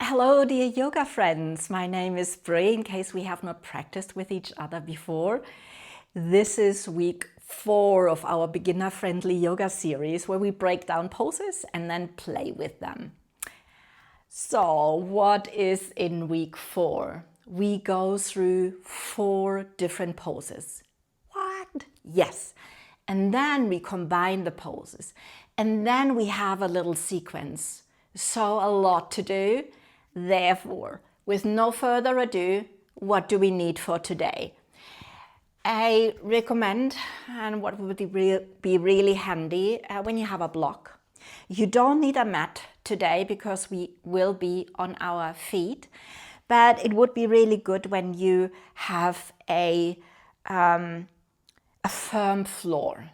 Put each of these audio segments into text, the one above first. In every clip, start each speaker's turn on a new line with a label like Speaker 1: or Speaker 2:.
Speaker 1: Hello dear yoga friends, my name is Bri, in case we have not practiced with each other before. This is week 4 of our beginner-friendly yoga series where we break down poses and then play with them. So what is in week 4? We go through 4 different poses. What? Yes. And then we combine the poses. And then we have a little sequence. So a lot to do. Therefore, with no further ado, what do we need for today? I recommend, and what would be really handy when you have a block. You don't need a mat today because we will be on our feet, but it would be really good when you have a firm floor.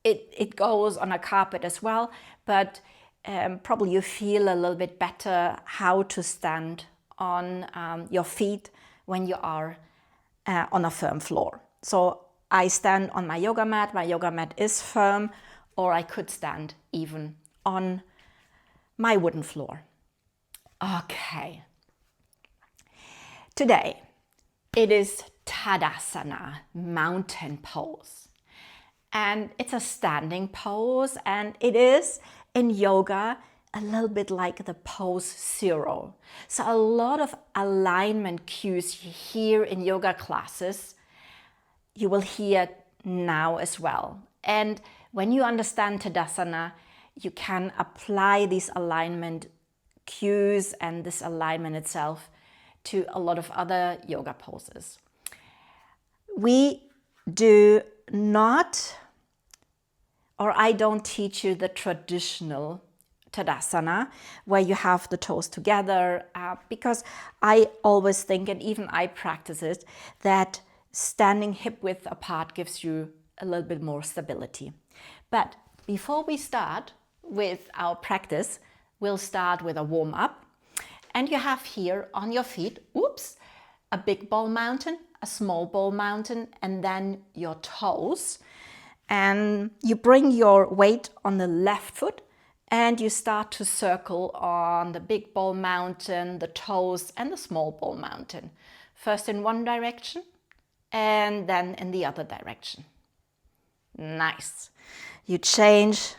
Speaker 1: It goes on a carpet as well, but probably you feel a little bit better how to stand on your feet when you are on a firm floor. So I stand on my yoga mat is firm, or I could stand even on my wooden floor. Okay. Today it is Tadasana, mountain pose. And it's a standing pose, and it is in yoga a little bit like the pose 0. So a lot of alignment cues you hear in yoga classes, you will hear now as well. And when you understand Tadasana, you can apply these alignment cues and this alignment itself to a lot of other yoga poses. We do not, or I don't teach you the traditional Tadasana where you have the toes together because I always think, and even I practice it, that standing hip width apart gives you a little bit more stability. But before we start with our practice, we'll start with a warm up. And you have here on your feet, a big ball mountain, a small ball mountain, and then your toes. And you bring your weight on the left foot and you start to circle on the big ball mountain, the toes, and the small ball mountain. First in one direction and then in the other direction. Nice. You change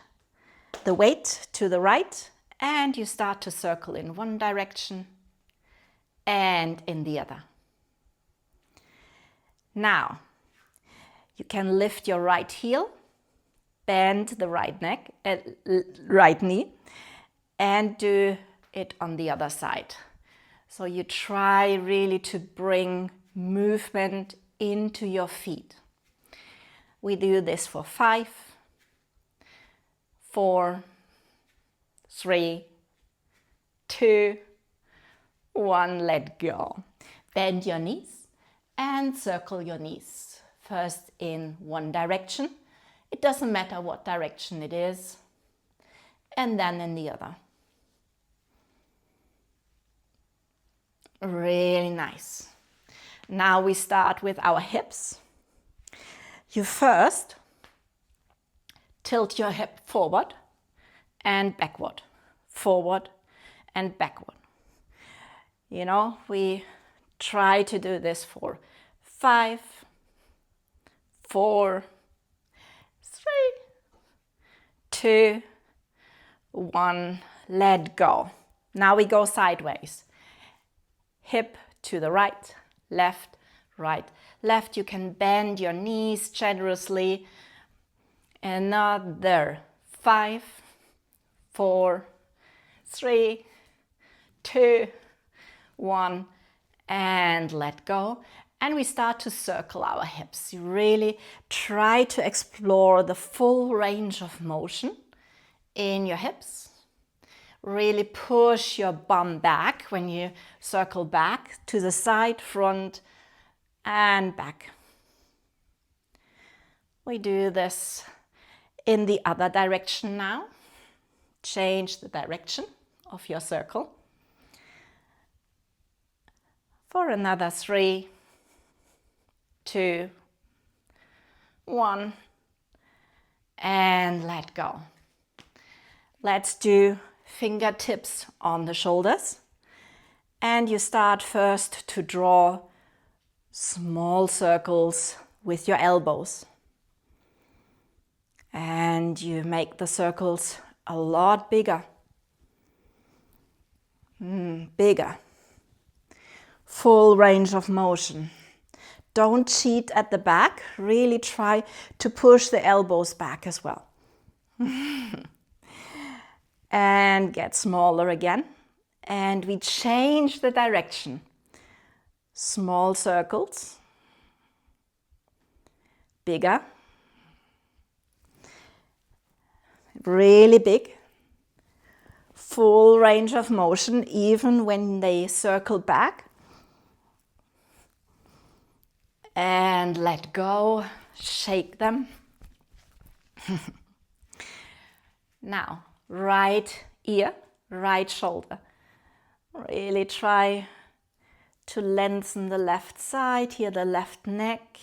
Speaker 1: the weight to the right and you start to circle in one direction and in the other. Now, you can lift your right heel, bend the right knee, and do it on the other side. So you try really to bring movement into your feet. We do this for 5, 4, 3, 2, 1, let go. Bend your knees and circle your knees. First in one direction, it doesn't matter what direction it is, and then in the other. Really nice. Now we start with our hips. You first tilt your hip forward and backward, forward and backward. You know, we try to do this for 5, 4, 3, 2, 1, let go. Now we go sideways. Hip to the right, left, right, left. You can bend your knees generously. Another 5, 4, 3, 2, 1, and let go. And we start to circle our hips. You really try to explore the full range of motion in your hips. Really push your bum back when you circle back to the side, front, and back. We do this in the other direction now. Change the direction of your circle. For another 3, 2, 1, and let go. Let's do fingertips on the shoulders And you start first to draw small circles with your elbows. And you make the circles a lot bigger. Bigger. Full range of motion. Don't cheat at the back. Really try to push the elbows back as well. And get smaller again. And we change the direction. Small circles. Bigger. Really big. Full range of motion even when they circle back. And let go. Shake them. Now, right ear, right shoulder. Really try to lengthen the left side, here the left neck.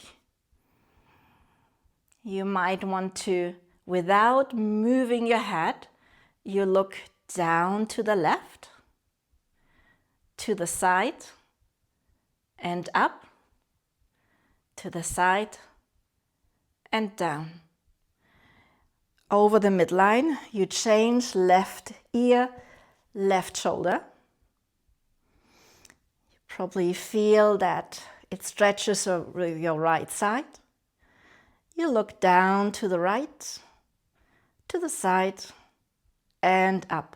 Speaker 1: You might want to, without moving your head, you look down to the left, to the side, and up, to the side, and down. Over the midline, you change left ear, left shoulder. You probably feel that it stretches over your right side. You look down to the right, to the side, and up,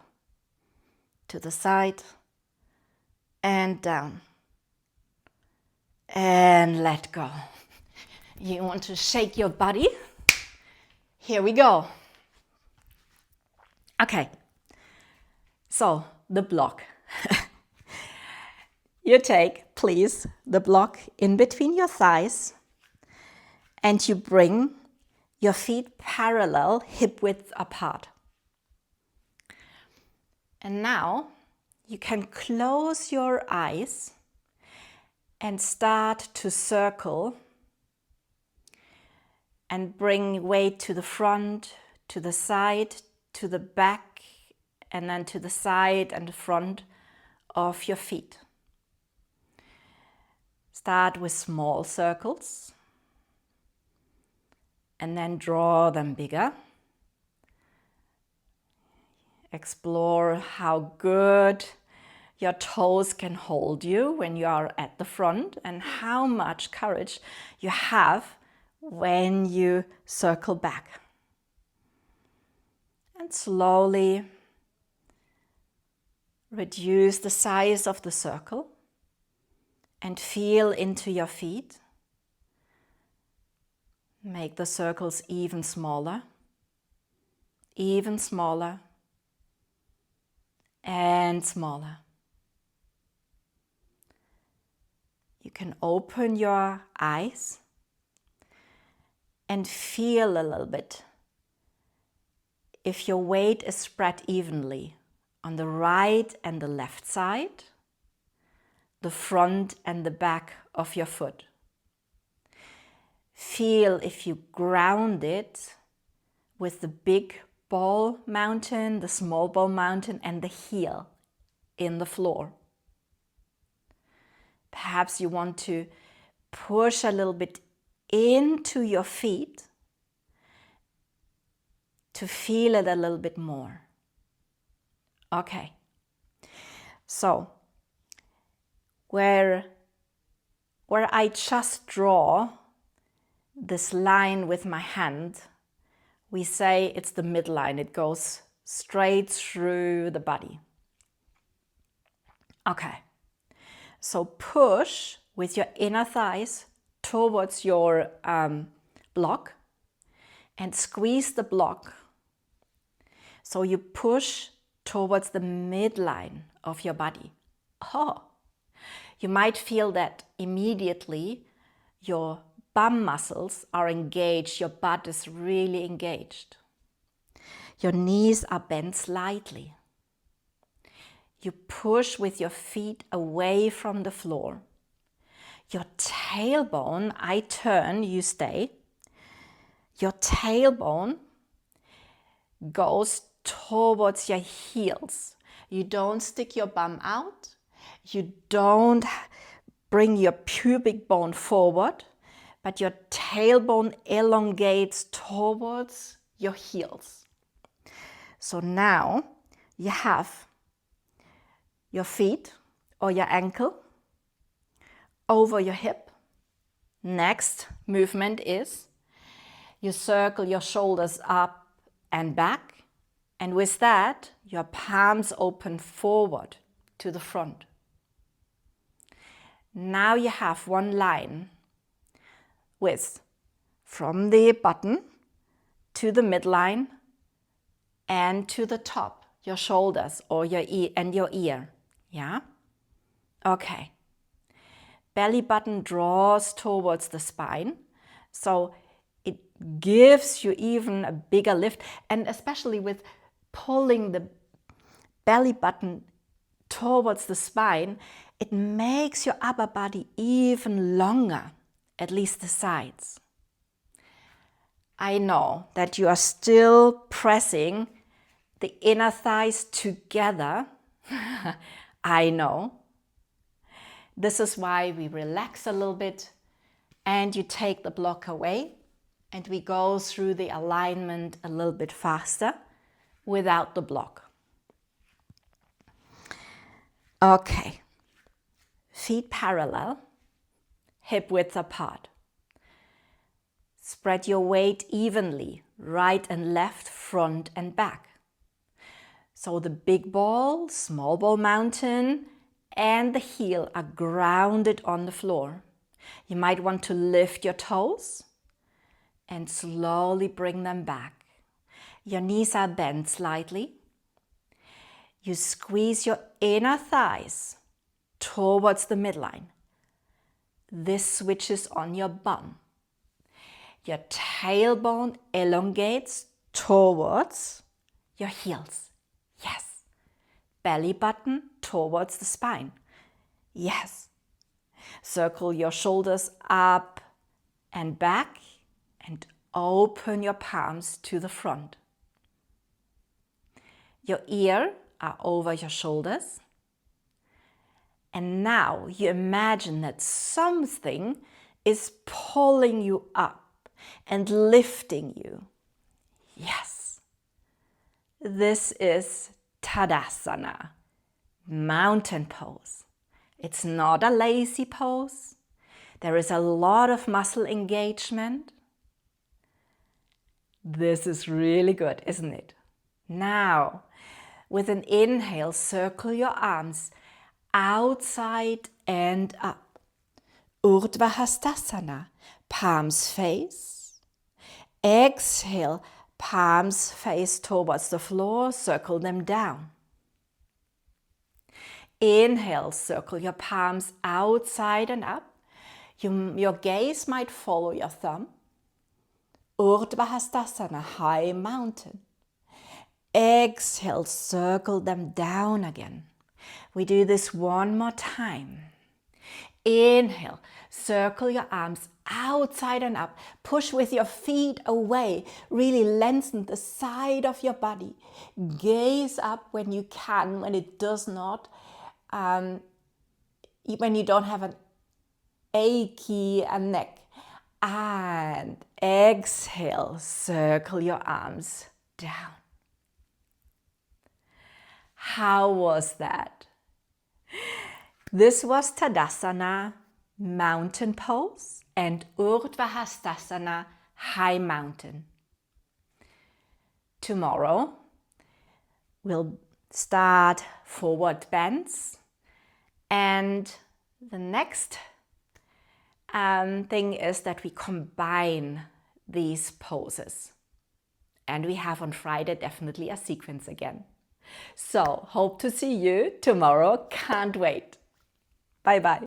Speaker 1: to the side, and down. And let go. You want to shake your body. Here we go. Okay, so the block. You take, please, the block in between your thighs and you bring your feet parallel, hip width apart. And now you can close your eyes and start to circle and bring weight to the front, to the side, to the back, and then to the side and the front of your feet. Start with small circles and then draw them bigger. Explore how good your toes can hold you when you are at the front and how much courage you have when you circle back. And slowly reduce the size of the circle and feel into your feet. Make the circles even smaller, and smaller. You can open your eyes and feel a little bit if your weight is spread evenly on the right and the left side, the front and the back of your foot. Feel if you ground it with the big ball mountain, the small ball mountain, and the heel in the floor. Perhaps you want to push a little bit into your feet to feel it a little bit more. Okay, so where I just draw this line with my hand, we say it's the midline. It goes straight through the body. Okay, so push with your inner thighs towards your block and squeeze the block. So you push towards the midline of your body. Oh, you might feel that immediately your bum muscles are engaged, your butt is really engaged. Your knees are bent slightly. You push with your feet away from the floor. Your tailbone, I turn, you stay. Your tailbone goes towards your heels. You don't stick your bum out. You don't bring your pubic bone forward, but your tailbone elongates towards your heels. So now you have your feet or your ankle over your hip. Next movement is you circle your shoulders up and back, and with that, your palms open forward to the front. Now you have one line with from the button to the midline and to the top, your shoulders or your ear. Yeah? Okay. Belly button draws towards the spine, so it gives you even a bigger lift, and especially with pulling the belly button towards the spine, it makes your upper body even longer, at least the sides. I know that you are still pressing the inner thighs together. I know. This is why we relax a little bit and you take the block away and we go through the alignment a little bit faster without the block. Okay. Feet parallel, hip width apart. Spread your weight evenly, right and left, front and back. So the big ball, small ball mountain, and the heel are grounded on the floor. You might want to lift your toes and slowly bring them back. Your knees are bent slightly. You squeeze your inner thighs towards the midline. This switches on your bum. Your tailbone elongates towards your heels. Yes. Belly button towards the spine. Yes. Circle your shoulders up and back and open your palms to the front. Your ears are over your shoulders. And now you imagine that something is pulling you up and lifting you. Yes. This is Tadasana, mountain pose. It's not a lazy pose. There is a lot of muscle engagement. This is really good, isn't it? Now, with an inhale, circle your arms outside and up. Urdhva Hastasana, palms face. Exhale, palms face towards the floor, circle them down. Inhale, circle your palms outside and up. Your gaze might follow your thumb. Urdhva Hastasana, high mountain. Exhale, circle them down again. We do this one more time. Inhale, circle your arms outside and up. Push with your feet away. Really lengthen the side of your body. Gaze up when you can, when it does not, when you don't have an achy neck. And exhale, circle your arms down. How was that? This was Tadasana, mountain pose, and Urdhva Hastasana, high mountain. Tomorrow, we'll start forward bends, and the next thing is that we combine these poses. And we have on Friday definitely a sequence again. So, hope to see you tomorrow. Can't wait. Bye-bye.